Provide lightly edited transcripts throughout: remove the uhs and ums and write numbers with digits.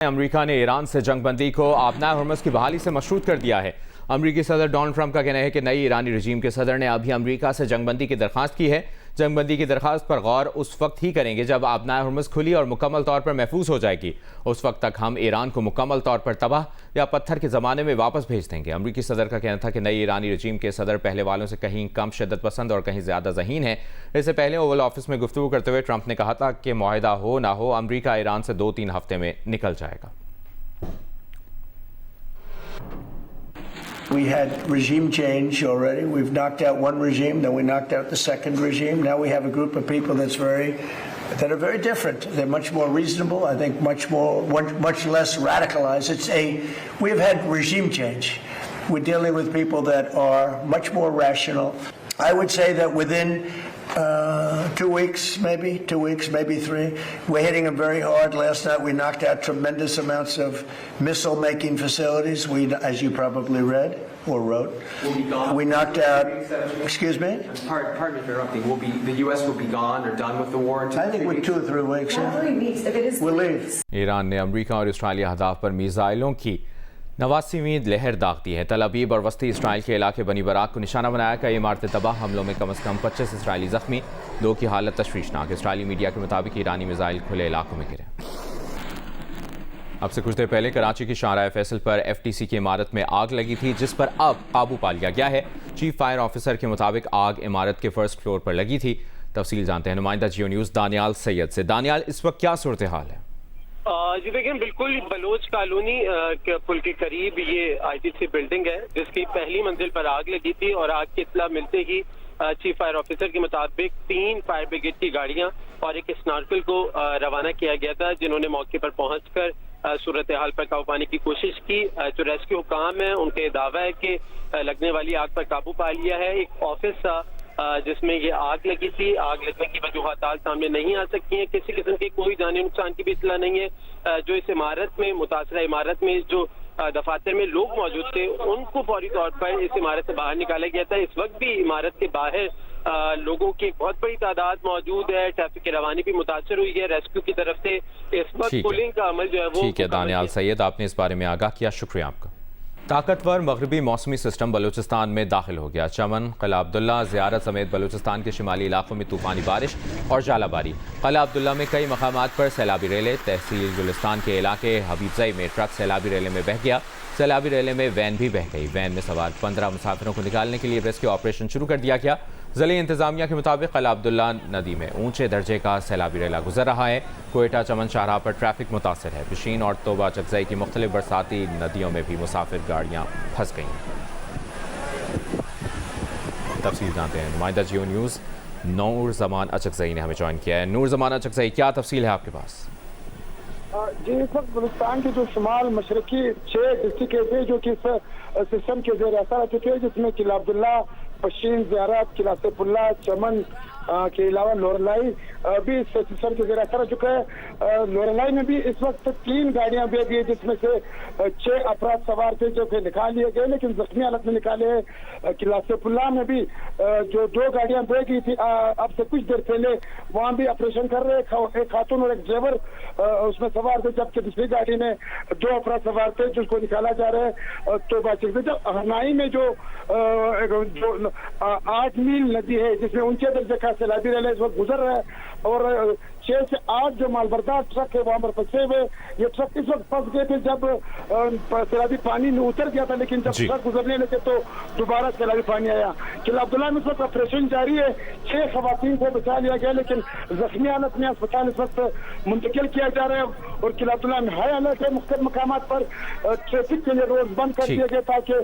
امریکہ نے ایران سے جنگ بندی کو آبنائے ہرمز کی بحالی سے مشروط کر دیا ہے۔ امریکی صدر ڈونلڈ ٹرمپ کا کہنا ہے کہ نئی ایرانی رجیم کے صدر نے ابھی امریکہ سے جنگ بندی کی درخواست کی ہے۔ جنگ بندی کی درخواست پر غور اس وقت ہی کریں گے جب آبنائے ہرمز کھلی اور مکمل طور پر محفوظ ہو جائے گی۔ اس وقت تک ہم ایران کو مکمل طور پر تباہ یا پتھر کے زمانے میں واپس بھیج دیں گے۔ امریکی صدر کا کہنا تھا کہ نئی ایرانی رجیم کے صدر پہلے والوں سے کہیں کم شدت پسند اور کہیں زیادہ ذہین ہیں۔ اس سے پہلے اوول آفس میں گفتگو کرتے ہوئے ٹرمپ نے کہا تھا کہ معاہدہ ہو نہ ہو امریکہ ایران سے 2-3 ہفتے میں نکل جائے گا۔ We had regime change already. We've knocked out one regime, then we knocked out the second regime. Now we have a group of people that are very different. They're much more reasonable. I think much less radicalized. We've had regime change. We're dealing with people that are much more rational. I would say that within 2 weeks, maybe 3. We're hitting them very hard. Last night we knocked out tremendous amounts of missile-making facilities. As you probably read or wrote, will be gone. We knocked out. Excuse me. Pardon me for interrupting. The U.S. will be gone or done with the war in 2 I think with 2 or 3 weeks. Not 3 weeks. If it is, we'll leave. Iran نے امریکہ اور اسرائیلی اہداف پر میزائلوں کی 89ویں لہر داغ دی ہے۔ تل Aviv اور وسطی اسرائیل کے علاقے بنی براق کو نشانہ بنایا۔ کئی عمارتیں تباہ، حملوں میں کم از کم 25 اسرائیلی زخمی، 2 کی حالت تشویشناک۔ اسرائیلی میڈیا کے مطابق ایرانی میزائل کھلے علاقوں میں گرے۔ اب سے کچھ دیر پہلے کراچی کی شاہراہ فیصل پر FTC کی عمارت میں آگ لگی تھی، جس پر اب قابو پا لیا گیا ہے۔ چیف فائر آفیسر کے مطابق آگ عمارت کے فرسٹ فلور پر لگی تھی۔ تفصیل جانتے ہیں نمائندہ جیو نیوز دانیال سید سے۔ دانیال، اس وقت کیا صورتحال ہے؟ جی دیکھیں، بالکل بلوچ کالونی پل کے قریب یہ ITC بلڈنگ ہے، جس کی پہلی منزل پر آگ لگی تھی اور آگ کی اطلاع ملتے ہی چیف فائر آفیسر کے مطابق 3 فائر بریگیڈ کی گاڑیاں اور ایک اسنارکل کو روانہ کیا گیا تھا، جنہوں نے موقع پر پہنچ کر صورتحال پر قابو پانے کی کوشش کی۔ جو ریسکیو حکام ہیں ان کے دعویٰ ہے کہ لگنے والی آگ پر قابو پا لیا ہے۔ ایک آفس تھا جس میں یہ آگ لگی تھی، آگ لگنے کی وجوہات سامنے نہیں آ سکتی ہیں۔ کسی قسم کے کوئی جانی نقصان کی بھی اطلاع نہیں ہے۔ جو اس عمارت میں متاثرہ عمارت میں جو دفاتر میں لوگ موجود تھے ان کو فوری طور پر اس عمارت سے باہر نکالا گیا تھا۔ اس وقت بھی عمارت کے باہر لوگوں کی ایک بہت بڑی تعداد موجود ہے۔ ٹریفک کی روانی بھی متاثر ہوئی ہے ریسکیو کی طرف سے۔ اس وقت پولنگ کا عمل جو ہے وہ ٹھیک ہے دانیال سید، آپ نے اس بارے میں آگاہ کیا، شکریہ آپ کا۔ طاقتور مغربی موسمی سسٹم بلوچستان میں داخل ہو گیا۔ چمن، قلعہ عبداللہ، زیارت سمیت بلوچستان کے شمالی علاقوں میں طوفانی بارش اور ژالہ باری۔ قلعہ عبداللہ میں کئی مقامات پر سیلابی ریلے، تحصیل گلستان کے علاقے حبیب زئی میں ٹرک سیلابی ریلے میں بہہ گیا۔ سیلابی ریلے میں وین بھی بہہ گئی۔ وین میں سوار 15 مسافروں کو نکالنے کے لیے ریسکیو آپریشن شروع کر دیا گیا۔ ضلعی انتظامیہ کے مطابق قلعہ عبداللہ ندی میں اونچے درجے کا سیلابی ریلا گزر رہا ہے۔ کوئٹہ چمن شاہراہ پر ٹریفک متاثر ہے۔ پشین اور توبہ چکزئی کی مختلف برساتی ندیوں میں بھی مسافر گاڑیاں پھنس گئیں۔ تفصیل جانتے ہیں نمائندہ جیو نیوز نور زمان اچکزئی نے ہمیں جوائن کیا ہے۔ نور زمان اچکزئی، کیا تفصیل ہے آپ کے پاس؟ جی، اس وقت بلوچستان کے جو شمال مشرقی 6 ڈسٹرکٹ ہیں جو کہ اس سسٹم کے زیر اثر آ چکے ہیں، جس میں قلعہ عبداللہ، پشین، زیارت، قلعہ سیف اللہ، چمن کے علاوہ لورلائی بھی اس سسٹم کے زیر اثر آ چکا ہے۔ لورلائی میں بھی اس وقت 3 گاڑیاں بہ گئی، جس میں سے 6 افراد سوار تھے جو کہ نکال لیے گئے لیکن زخمی حالت میں نکالے ہیں۔ قلعہ سیف اللہ میں بھی جو 2 گاڑیاں بہ گئی تھی، اب سے کچھ دیر پہلے وہاں بھی آپریشن کر رہے، ایک خاتون اور ایک ڈرائیور اس میں سوار تھے، جبکہ دوسری گاڑی میں 2 افراد سوار تھے جس کو نکالا جا رہا ہے۔ تو جب ہرنائی میں جو 8 میل ندی ہے جس میں اونچے درجے کا سیلابی ریلا اس وقت گزر رہا ہے اور 6 سے 8 جو مالبردار ٹرک ہے وہاں پر پھنسے ہوئے۔ یہ ٹرک اس وقت پھنس گئے تھے جب سیلابی پانی میں اتر گیا تھا، لیکن جب ٹرک گزرنے لگے تو دوبارہ سیلابی پانی آیا۔ قلعہ عبداللہ میں اس وقت آپریشن جاری ہے۔ 6 خواتین کو بچا لیا گیا لیکن زخمی حالت میں اسپتال اس وقت منتقل کیا جا رہا ہے اور قلعہ عبداللہ میں ہائی الرٹ ہے۔ مختلف مقامات پر ٹریفک کے لیے روڈ بند کر دیے گئے تاکہ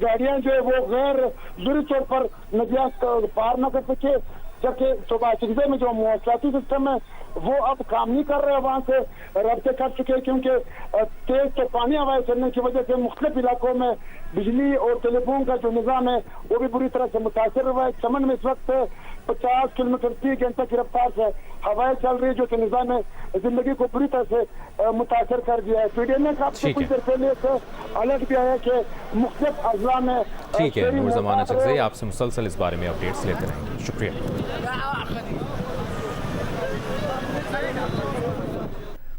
گاڑیاں جو ہے وہ غیر ضروری طور پر ندیاں پار نہ کر سکے، جبکہ صوبہ چکزے میں جو مواصلاتی سسٹم ہے وہ اب کام نہیں کر رہے، وہاں سے رابطے کر چکے کیونکہ تیز تو پانی ہوائیں چلنے کی وجہ سے مختلف علاقوں میں بجلی اور ٹیلی فون کا جو نظام ہے وہ بھی بری طرح سے متاثر ہوا ہے۔ چمن میں اس وقت 50 کلومیٹر فی گھنٹہ کی رفتار سے ہوائیں چل رہی ہے جو کہ نظام زندگی کو بری طرح سے متاثر کر دیا ہے۔ PDM نے کہا کہ کچھ دیر پہلے ایک الرٹ بھی آیا کہ مختلف اضلاع میں ٹھیک ہے نور زمان اچکزئی، آپ سے مسلسل اس بارے میں اپڈیٹس لیتے رہیں گے، شکریہ۔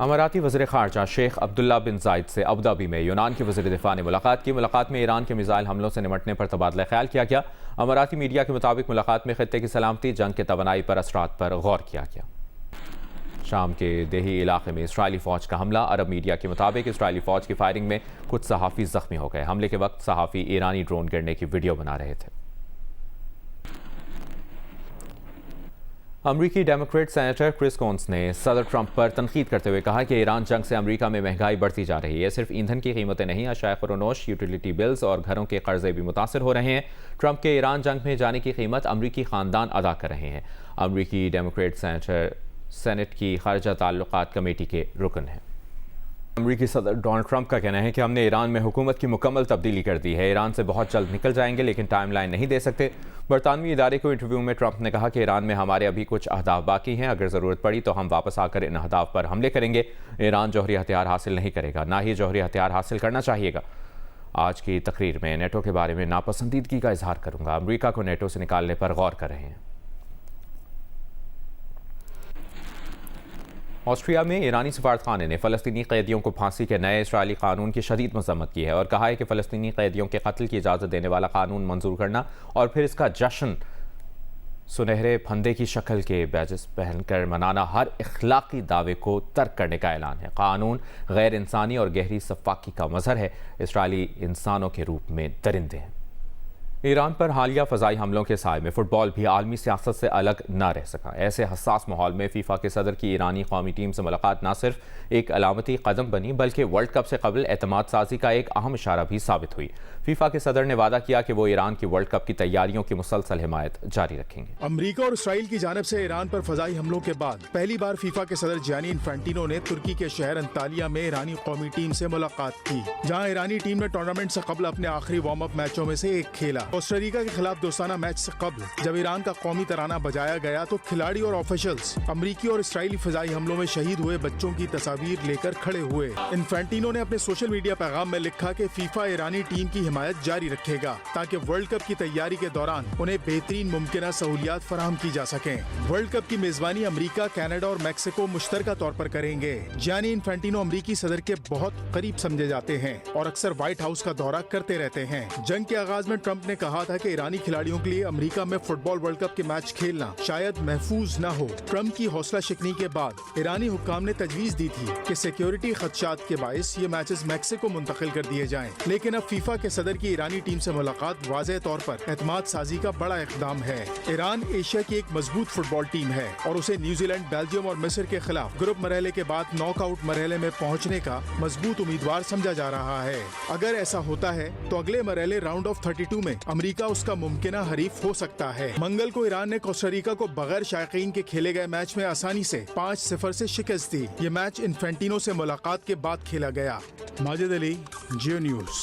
اماراتی وزیر خارجہ شیخ عبداللہ بن زائد سے ابوظہبی میں یونان کے وزیر دفاع نے ملاقات کی۔ ملاقات میں ایران کے میزائل حملوں سے نمٹنے پر تبادلہ خیال کیا گیا۔ اماراتی میڈیا کے مطابق ملاقات میں خطے کی سلامتی، جنگ کے توانائی پر اثرات پر غور کیا گیا۔ شام کے دیہی علاقے میں اسرائیلی فوج کا حملہ۔ عرب میڈیا کے مطابق اسرائیلی فوج کی فائرنگ میں کچھ صحافی زخمی ہو گئے۔ حملے کے وقت صحافی ایرانی ڈرون گرنے کی ویڈیو بنا رہے تھے۔ امریکی ڈیموکریٹ سینیٹر کرس کونس نے صدر ٹرمپ پر تنقید کرتے ہوئے کہا کہ ایران جنگ سے امریکہ میں مہنگائی بڑھتی جا رہی ہے۔ صرف ایندھن کی قیمتیں نہیں، اشیاء خورونوش، یوٹیلیٹی بلز اور گھروں کے قرضے بھی متاثر ہو رہے ہیں۔ ٹرمپ کے ایران جنگ میں جانے کی قیمت امریکی خاندان ادا کر رہے ہیں۔ امریکی ڈیموکریٹ سینیٹر سینٹ کی خارجہ تعلقات کمیٹی کے رکن ہیں۔ امریکی صدر ڈونلڈ ٹرمپ کا کہنا ہے کہ ہم نے ایران میں حکومت کی مکمل تبدیلی کر دی ہے۔ ایران سے بہت جلد نکل جائیں گے لیکن ٹائم لائن نہیں دے سکتے۔ برطانوی ادارے کو انٹرویو میں ٹرمپ نے کہا کہ ایران میں ہمارے ابھی کچھ اہداف باقی ہیں، اگر ضرورت پڑی تو ہم واپس آ کر ان اہداف پر حملے کریں گے۔ ایران جوہری ہتھیار حاصل نہیں کرے گا، نہ ہی جوہری ہتھیار حاصل کرنا چاہیے گا۔ آج کی تقریر میں نیٹو کے بارے میں ناپسندیدگی کا اظہار کروں گا۔ امریکہ کو نیٹو سے نکالنے پر غور کر رہے ہیں۔ آسٹریا میں ایرانی سفارتخانے نے فلسطینی قیدیوں کو پھانسی کے نئے اسرائیلی قانون کی شدید مذمت کی ہے اور کہا ہے کہ فلسطینی قیدیوں کے قتل کی اجازت دینے والا قانون منظور کرنا اور پھر اس کا جشن سنہرے پھندے کی شکل کے بیجز پہن کر منانا ہر اخلاقی دعوے کو ترک کرنے کا اعلان ہے۔ قانون غیر انسانی اور گہری سفاکی کا مظہر ہے۔ اسرائیلی انسانوں کے روپ میں درندے ہیں۔ ایران پر حالیہ فضائی حملوں کے سائے میں فٹ بال بھی عالمی سیاست سے الگ نہ رہ سکا۔ ایسے حساس ماحول میں فیفا کے صدر کی ایرانی قومی ٹیم سے ملاقات نہ صرف ایک علامتی قدم بنی بلکہ ورلڈ کپ سے قبل اعتماد سازی کا ایک اہم اشارہ بھی ثابت ہوئی۔ فیفا کے صدر نے وعدہ کیا کہ وہ ایران کی ورلڈ کپ کی تیاریوں کی مسلسل حمایت جاری رکھیں گے۔ امریکہ اور اسرائیل کی جانب سے ایران پر فضائی حملوں کے بعد پہلی بار فیفا کے صدر جیانی انفینٹینو نے ترکی کے شہر انطالیہ میں ایرانی قومی ٹیم سے ملاقات کی، جہاں ایرانی ٹیم نے ٹورنامنٹ سے قبل اپنے آخری وارم اپ میچوں میں سے ایک کھیلا۔ کوسٹاریکا کے خلاف دوستانہ میچ سے قبل جب ایران کا قومی ترانہ بجایا گیا تو کھلاڑی اور آفیشلز امریکی اور اسرائیلی فضائی حملوں میں شہید ہوئے بچوں کی تصاویر لے کر کھڑے ہوئے۔ انفینٹینو نے اپنے سوشل میڈیا پیغام میں لکھا کہ فیفا ایرانی ٹیم کی حمایت جاری رکھے گا تاکہ ورلڈ کپ کی تیاری کے دوران انہیں بہترین ممکنہ سہولیات فراہم کی جا سکیں۔ ورلڈ کپ کی میزبانی امریکہ، کینیڈا اور میکسیکو مشترکہ طور پر کریں گے۔ جیانی انفینٹینو امریکی صدر کے بہت قریب سمجھے جاتے ہیں اور اکثر وائٹ ہاؤس کا دورہ کرتے رہتے ہیں۔ جنگ کے آغاز میں ٹرمپ نے کہا تھا کہ ایرانی کھلاڑیوں کے لیے امریکہ میں فٹ بال ورلڈ کپ کے میچ کھیلنا شاید محفوظ نہ ہو۔ ٹرمپ کی حوصلہ شکنی کے بعد ایرانی حکام نے تجویز دی تھی کہ سیکیورٹی خدشات کے باعث یہ میچز میکسیکو منتقل کر دیے جائیں، لیکن اب فیفا کے صدر کی ایرانی ٹیم سے ملاقات واضح طور پر اعتماد سازی کا بڑا اقدام ہے۔ ایران ایشیا کی ایک مضبوط فٹ بال ٹیم ہے اور اسے نیوزی لینڈ، بیلجیم اور مصر کے خلاف گروپ مرحلے کے بعد ناک آؤٹ مرحلے میں پہنچنے کا مضبوط امیدوار سمجھا جا رہا ہے۔ اگر ایسا ہوتا ہے تو اگلے مرحلے راؤنڈ آف 32 میں امریکہ اس کا ممکنہ حریف ہو سکتا ہے۔ منگل کو ایران نے کوسٹاریکا کو بغیر شائقین کے کھیلے گئے میچ میں آسانی سے 5-0 سے شکست دی۔ یہ میچ انفینٹینو سے ملاقات کے بعد کھیلا گیا۔ ماجد علی، جیو نیوز۔